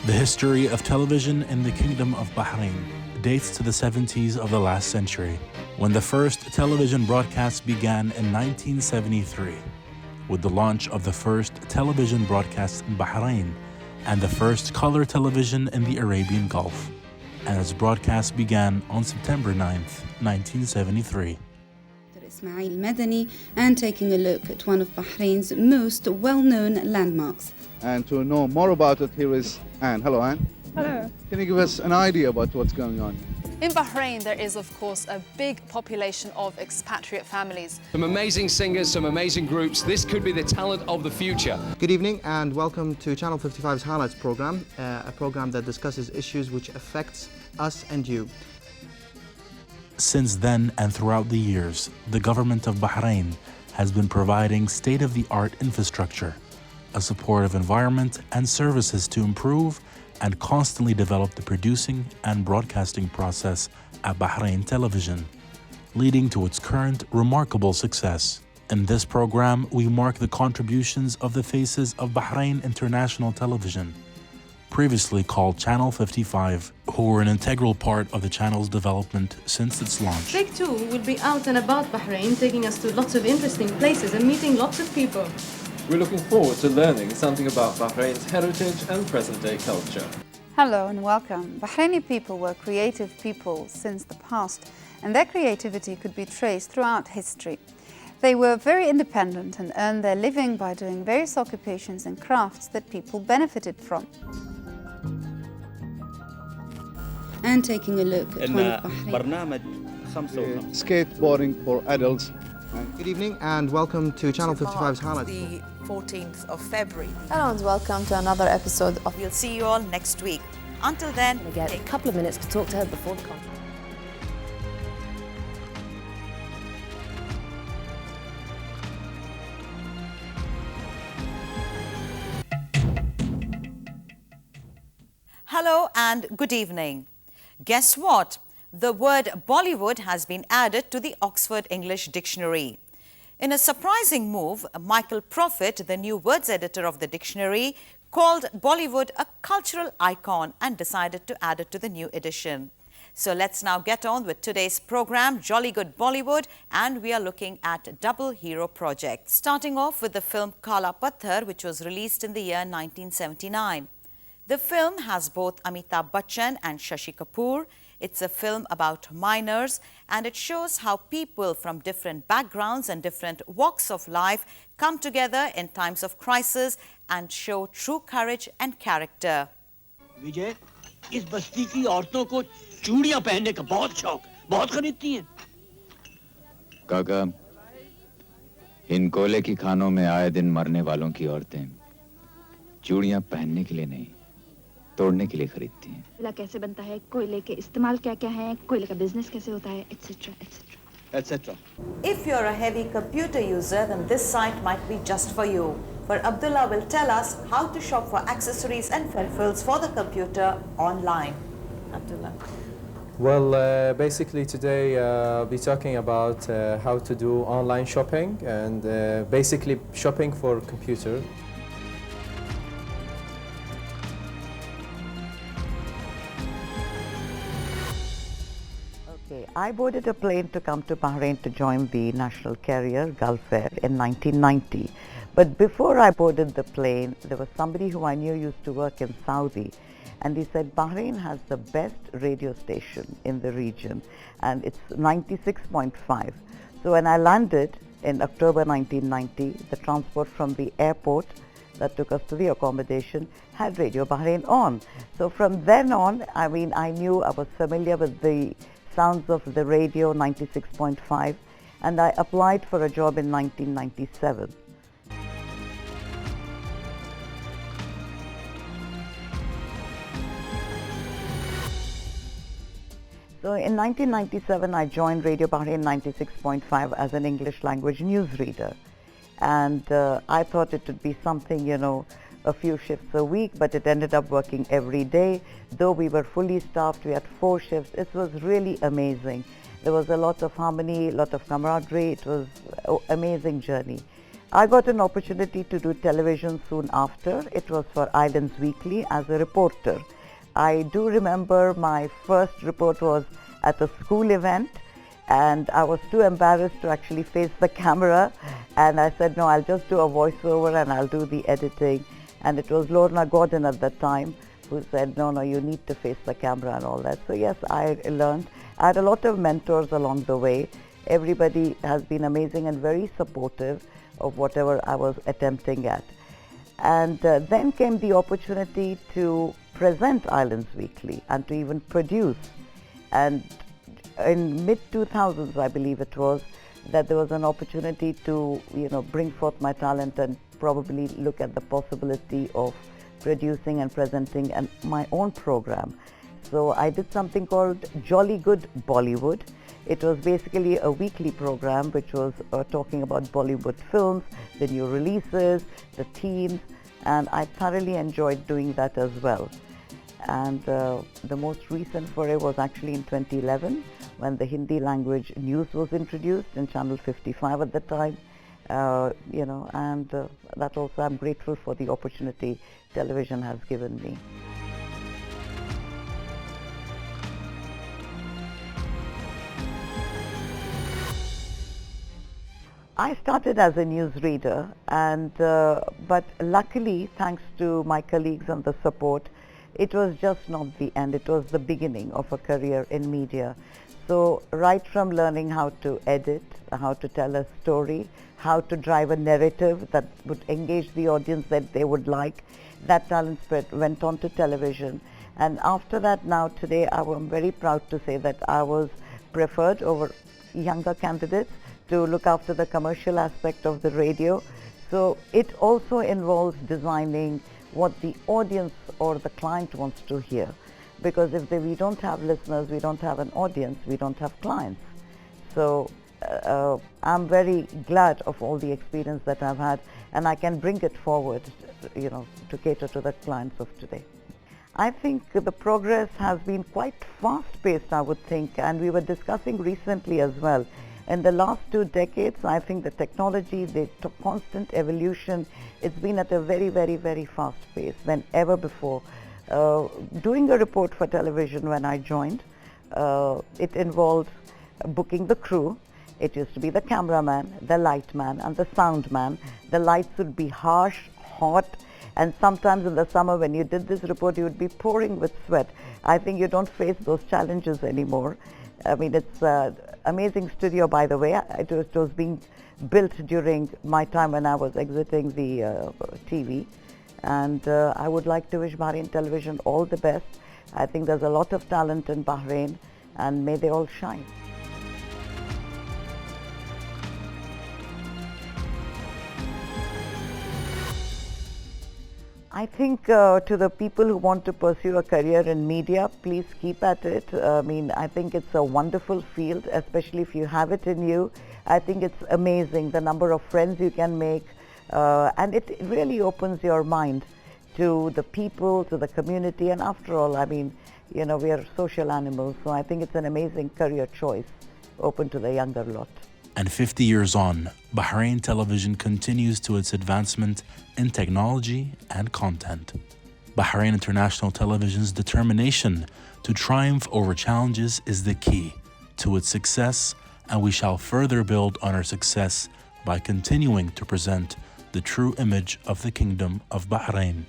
The history of television in the Kingdom of Bahrain dates to the 70s of the last century, when the first television broadcasts began in 1973, with the launch of the first television broadcast in Bahrain and the first color television in the Arabian Gulf, and its broadcast began on September 9th, 1973. Ismail Madani, and taking a look at one of Bahrain's most well-known landmarks. And to know more about it, here is Anne. Hello, Anne. Hello. Can you give us an idea about what's going on? In Bahrain, there is, of course, a big population of expatriate families. Some amazing singers, some amazing groups. This could be the talent of the future. Good evening and welcome to Channel 55's Highlights program, a program that discusses issues which affects us and you. Since then and throughout the years, the government of Bahrain has been providing state-of-the-art infrastructure, a supportive environment and services to improve and constantly develop the producing and broadcasting process at Bahrain Television, leading to its current remarkable success. In this program, we mark the contributions of the faces of Bahrain International Television, previously called Channel 55, who were an integral part of the channel's development since its launch. Take two will be out and about Bahrain, taking us to lots of interesting places and meeting lots of people. We're looking forward to learning something about Bahrain's heritage and present-day culture. Hello and welcome. Bahraini people were creative people since the past, and their creativity could be traced throughout history. They were very independent and earned their living by doing various occupations and crafts that people benefited from. And taking a look at one of Bahrain. Skateboarding for adults. Good evening and welcome to Channel 55's Highlights. The 14th of February. Hello and welcome to another episode of... We'll see you all next week. Until then, we get a couple of minutes to talk to her before the conference. Hello and good evening. Guess what? The word Bollywood has been added to the Oxford English Dictionary. In a surprising move, Michael Prophet, the new words editor of the dictionary, called Bollywood a cultural icon and decided to add it to the new edition. So let's now get on with today's program, Jolly Good Bollywood, and we are looking at double hero project. Starting off with the film Kala Patthar, which was released in the year 1979. The film has both Amitabh Bachchan and Shashi Kapoor. It's a film about miners, and it shows how people from different backgrounds and different walks of life come together in times of crisis and show true courage and character. विजय, इस बस्ती की औरतों को चूड़ियां पहनने का बहुत शौक, बहुत खरीदती हैं। काका, इन कोयले की खानों में आए दिन मरने वालों की औरतें चूड़ियां पहनने के लिए नहीं, तोड़ने के लिए खरीदती हैं। कोयला कैसे बनता है, कोयले के इस्तेमाल क्या-क्या हैं, कोयले का बिजनेस कैसे होता है, etc. etc. If you're a heavy computer user, then this site might be just for you. For Abdullah will tell us how to shop for accessories and peripherals for the computer online. Abdullah. Well, basically today I'll be talking about how to do online shopping and basically shopping for computer. I boarded a plane to come to Bahrain to join the national carrier Gulf Air in 1990. But before I boarded the plane, there was somebody who I knew used to work in Saudi, and he said Bahrain has the best radio station in the region, and it's 96.5. So when I landed in October 1990, the transport from the airport that took us to the accommodation had Radio Bahrain on. So from then on, I knew, I was familiar with the sounds of the radio 96.5, and I applied for a job in 1997. So in 1997, I joined Radio Bahrain 96.5 as an English language newsreader. And I thought it would be something, a few shifts a week, but it ended up working every day. Though we were fully staffed, we had 4 shifts. It was really amazing. There was a lot of harmony, a lot of camaraderie. It was an amazing journey. I got an opportunity to do television soon after. It was for Islands Weekly as a reporter. I do remember my first report was at a school event, and I was too embarrassed to actually face the camera, and I said, no, I'll just do a voiceover and I'll do the editing. And it was Lorna Gordon at that time who said, no, you need to face the camera and all that. So yes, I learned. I had a lot of mentors along the way. Everybody has been amazing and very supportive of whatever I was attempting at. And then came the opportunity to present Islands Weekly and to even produce. And in mid-2000s, I believe it was, that there was an opportunity to, bring forth my talent and probably look at the possibility of producing and presenting my own program. So I did something called Jolly Good Bollywood. It was basically a weekly program which was talking about Bollywood films, the new releases, the themes, and I thoroughly enjoyed doing that as well. And the most recent foray was actually in 2011 when the Hindi language news was introduced in Channel 55 at the time. That also I'm grateful for the opportunity television has given me. I started as a newsreader, but luckily, thanks to my colleagues and the support, it was just not the end. It was the beginning of a career in media. So right from learning how to edit, how to tell a story, how to drive a narrative that would engage the audience that they would like, that talent spread went on to television. And after that, now today, I'm very proud to say that I was preferred over younger candidates to look after the commercial aspect of the radio. So it also involves designing what the audience or the client wants to hear. Because if we don't have listeners, we don't have an audience, we don't have clients. So I'm very glad of all the experience that I've had, and I can bring it forward, to cater to the clients of today. I think the progress has been quite fast-paced, I would think, and we were discussing recently as well. In the last 2 decades, I think the technology, the constant evolution, it's been at a very, very, very fast pace than ever before. Doing a report for television when I joined, it involved booking the crew. It used to be the cameraman, the light man, and the sound man. The lights would be harsh, hot, and sometimes in the summer when you did this report, you would be pouring with sweat. I think you don't face those challenges anymore. I mean, it's an amazing studio, by the way. It was being built during my time when I was exiting the TV. And I would like to wish Bahrain Television all the best. I think there's a lot of talent in Bahrain, and may they all shine. I think to the people who want to pursue a career in media, please keep at it. I think it's a wonderful field, especially if you have it in you. I think it's amazing the number of friends you can make, and it really opens your mind to the people, to the community, and after all, we are social animals, so I think it's an amazing career choice open to the younger lot. And 50 years on, Bahrain Television continues to its advancement in technology and content. Bahrain International Television's determination to triumph over challenges is the key to its success, and we shall further build on our success by continuing to present the true image of the Kingdom of Bahrain.